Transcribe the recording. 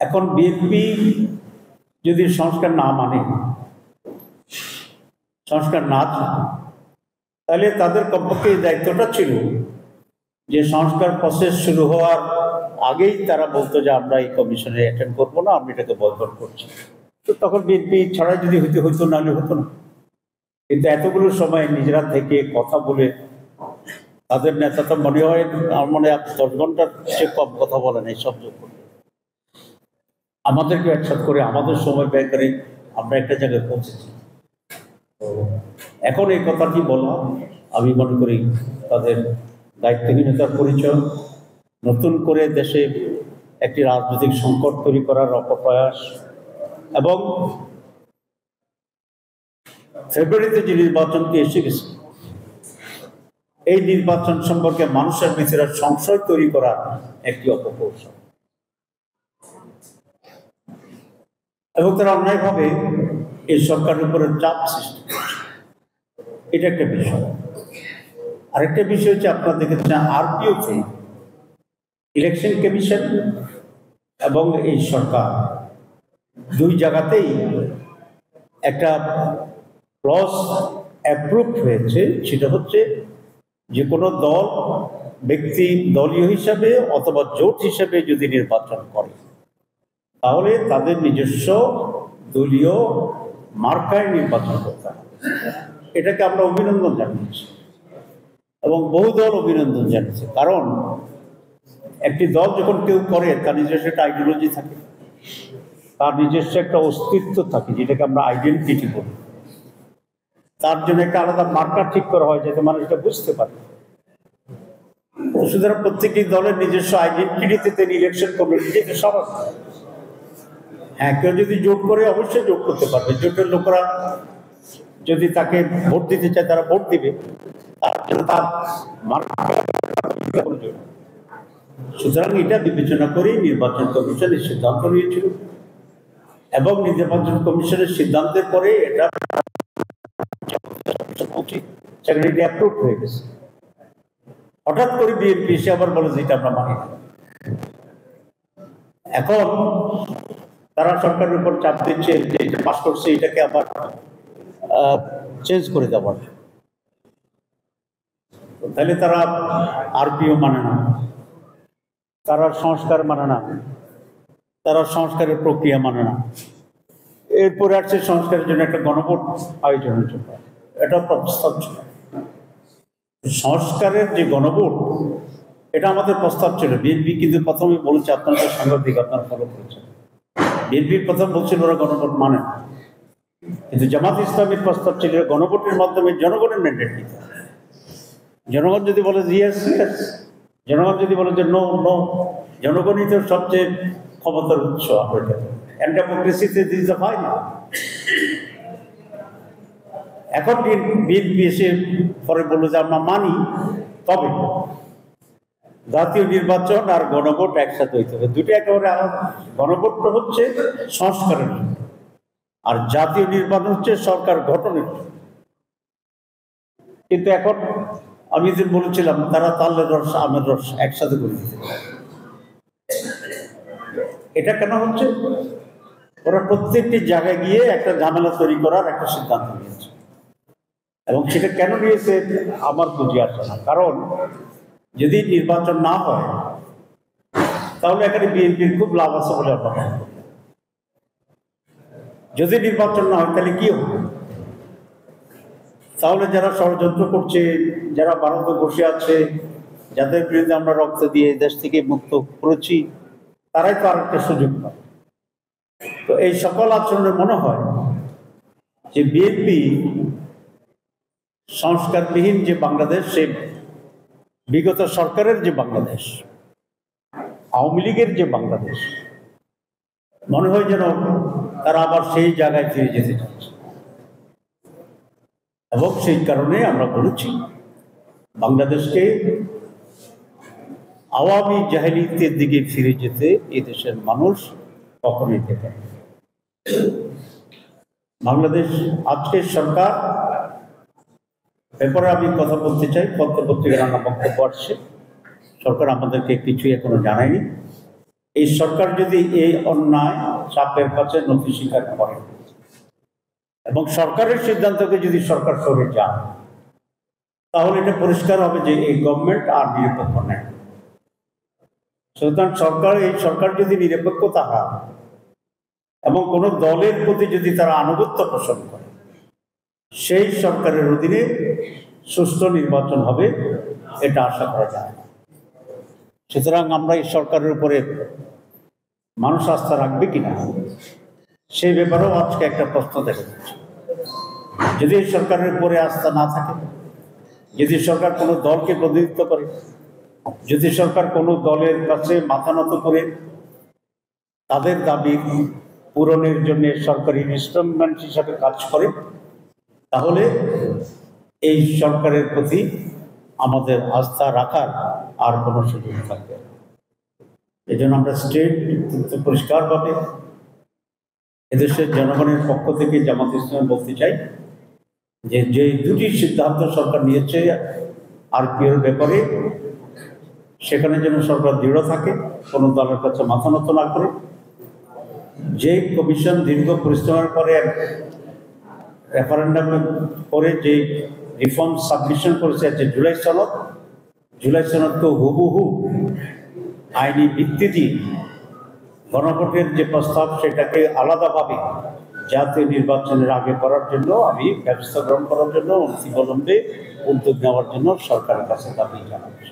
এখন বিএনপি যদি সংস্কার না মানে, সংস্কার না চায়, তাহলে তাদের কমপক্ষে এই দায়িত্বটা ছিল যে সংস্কার প্রসেস শুরু হওয়ার আগেই তারা বলতো যে আমরা এই কমিশনে অ্যাটেন্ড করবো না, আমি এটাকে বয়কট করছি। তো তখন বিএনপি ছাড়াই যদি হইতো নাহলে হতো না। কিন্তু এতগুলো সময় নিজেরা থেকে কথা বলে তাদের নেতা তো মনে হয় আমার মনে হয় 10 ঘন্টার চেয়ে কম কথা বলেন এই সব যোগ করে আমাদেরকে একসাথ করে আমাদের সময় ব্যয় করে আমরা একটা জায়গায় পৌঁছেছি। তো এখন এই কথাটি বলা আমি মনে করি তাদের দায়িত্বহীনতার পরিচয়, নতুন করে দেশে একটি রাজনৈতিক সংকট তৈরি করার অপপ্রয়াস, এবং ফেব্রুয়ারিতে যে নির্বাচনটি এসে গেছে এই নির্বাচন সম্পর্কে মানুষের ভিতরে সংশয় তৈরি করার একটি অপকৌশল, এবং তারা অন্যায়ভাবে এই সরকারের উপরে চাপ সৃষ্টি করছে। এটা একটা বিষয়। আরেকটা বিষয় হচ্ছে আপনারা দেখেছেন আরপিওতে ইলেকশন কমিশন এবং এই সরকার দুই জায়গাতেই একটা ক্লজ অ্যাপ্রুভ হয়েছে, সেটা হচ্ছে যে কোনো দল ব্যক্তি দলীয় হিসাবে অথবা জোট হিসাবে যদি নির্বাচন করে তাহলে তাদের নিজস্ব দলীয় মার্কায় নির্বাচন করতে হবে। এটাকে আমরা অভিনন্দন জানিয়েছি এবং বহু দল অভিনন্দন জানিয়েছে। কারণ একটি দল যখন কেউ করে তার নিজস্ব একটা আইডিওলজি থাকে, তার নিজস্ব একটা অস্তিত্ব থাকে, যেটাকে আমরা আইডেন্টিটি বলি। তার জন্য একটা আলাদা মার্কার ঠিক করা হয় যাতে মানুষ এটা বুঝতে পারে। সুতরাং প্রত্যেকটি দলের নিজস্ব আইডেন্টিটিতে ইলেকশন কমিটি যেতে সহজ। হ্যাঁ, কেউ যদি জোট করে অবশ্যই জোট করতে পারবে, জোটের লোকেরা যদি তাকে ভোট দিতে চায় তারা ভোট দিবে, তার সুতরাং এটা বিবেচনা করে নির্বাচন কমিশন এই সিদ্ধান্ত নিয়েছিল এবং নির্বাচন কমিশনের সিদ্ধান্তের পরে এটা অ্যাপ্রুভ হয়ে গেছে। হঠাৎ করে বিএনপি এসে আবার বলে যে এটা আমরা মানি না। এখন তারা সরকারের উপর চাপ দিচ্ছে যে এটা পাস করছে এটাকে আবার চেঞ্জ করে দেওয়ার। তাহলে তারা আরপিও মানে না, তারা সংস্কার মানে না, তারা সংস্কারের প্রক্রিয়া মানে না। এরপরে আসছে সংস্কারের জন্য একটা গণভোট আয়োজনের জন্য, এটা প্রস্তাব ছিল। সংস্কারের যে গণভোট এটা আমাদের প্রস্তাব ছিল। বিএনপি কিন্তু প্রথমে বলেছে, আপনারা সাংবাদিক আপনারা ফলো করেছেন, বিএনপি প্রথম বলছিল ওরা গণভোট মানে না, কিন্তু জামাত ইসলামের প্রস্তাব ছিল গণভোটের মাধ্যমে জনগণের ম্যান্ডেট দিতে। জনগণ যদি বলে ইয়েস ইয়েস, জনগণ যদি বলে যে নো নো, জনগণই তো সবচেয়ে ক্ষমতার উৎস। ডেমোক্রেসিতে দিতে হয় না। এখন বিএনপি এসে পরে বললো যে আমরা মানি, তবে জাতীয় নির্বাচন আর গণভোট একসাথে হইতে হবে। দুটো একেবারে আলাদা। গণভোটটা হচ্ছে সংস্কারের, আর জাতীয় নির্বাচন হচ্ছে সরকার গঠনের। কিন্তু এখন আমি যে বলেছিলাম তারা তালের রস আমের রস একসাথে করে দিতে। এটা কেন হচ্ছে? ওরা প্রত্যেকটি জায়গায় গিয়ে একটা ঝামেলা তৈরি করার একটা সিদ্ধান্ত নিয়েছে, এবং সেটা কেন নিয়েছে আমার বুঝে আসে না। কারণ যদি নির্বাচন না হয় তাহলে এখানে বিএনপির খুব লাভ আছে বলে আমরা মনে করি। যদি নির্বাচন না হয় তাহলে কি হবে? তাহলে যারা ষড়যন্ত্র করছে, যারা ভারতে বসে আছে, যাদের বিরুদ্ধে আমরা রক্ত দিয়ে দেশ থেকে মুক্ত করেছি, তারাই তো আরেকটা সুযোগ পাবে। তো এই সকল আচরণে মনে হয় যে বিএনপি সংস্কারবিহীন যে বাংলাদেশ, সে বিগত সরকারের যে বাংলাদেশ, আওয়ামী লীগের যে বাংলাদেশ, মনে হয় যেন তারা আবার সেই জায়গায় ফিরে যেতে চাচ্ছে। এবং সেই কারণে আমরা বলেছি বাংলাদেশকে আওয়ামী জাহেলিয়াতের দিকে ফিরে যেতে এই দেশের মানুষ কখনোই দেবে না। বাংলাদেশ আজকের সরকার ব্যাপারে আমি কথা বলতে চাই। পত্রপত্রিকার নানা বক্তব্য আসছে, সরকার আমাদেরকে কিছুই এখনো জানায়নি। এই সরকার যদি এই অন্যায় চাপের কাছে নথি স্বীকার করে এবং সরকারের সিদ্ধান্তকে যদি সরকার সরে যায়, তাহলে এটা পরিষ্কার হবে যে এই গভর্নমেন্ট আর নিরপেক্ষ নেই। সুতরাং এই সরকার যদি নিরপেক্ষতা হয় এবং কোনো দলের প্রতি যদি তারা আনুগত্য পোষণ করে, সেই সরকারের অধীনে সুষ্ঠু নির্বাচন হবে, এটা আশা করা যায়। সুতরাং আমরা এই সরকারের উপরে মানুষ আস্থা রাখবে কিনা, সেই ব্যাপারেও আজকে একটা প্রশ্ন দেখা যাচ্ছে। যদি এই সরকারের উপরে আস্থা না থাকে, যদি সরকার কোনো দলকে প্রতিনিধিত্ব করে, যদি সরকার কোনো দলের কাছে মাথা নত করে তাদের দাবি পূরণের জন্য সরকারি ইনস্ট্রুমেন্ট হিসাবে কাজ করে, তাহলে এই সরকারের প্রতি আমাদের আস্থা রাখার আর কোনো সুযোগ থাকবে না। এই জন্য আমরা স্টেট পরিষ্কারভাবে এদেশের জনগণের পক্ষ থেকে জামাত ইসলাম বলতে চাই যে যে দুটি সিদ্ধান্ত সরকার নিয়েছে আরপিওর ব্যাপারে, সেখানে যেন সরকার দৃঢ় থাকে, কোনো দলের কাছে মাথা নত না করে। যে কমিশন দীর্ঘ পরিশ্রমের পরে রেফারেন্ডাম করে যে রিফর্ম সাবমিশন করেছে, যে জুলাই সনদকে হুবহু আইনি ভিত্তি দিয়ে গণভোটের যে প্রস্তাব, সেটাকে আলাদাভাবে জাতীয় নির্বাচনের আগে করার জন্য আমি ব্যবস্থা গ্রহণ করার জন্য অনতিবিলম্বে উদ্যোগ নেওয়ার জন্য সরকারের কাছে দাবি জানাচ্ছি।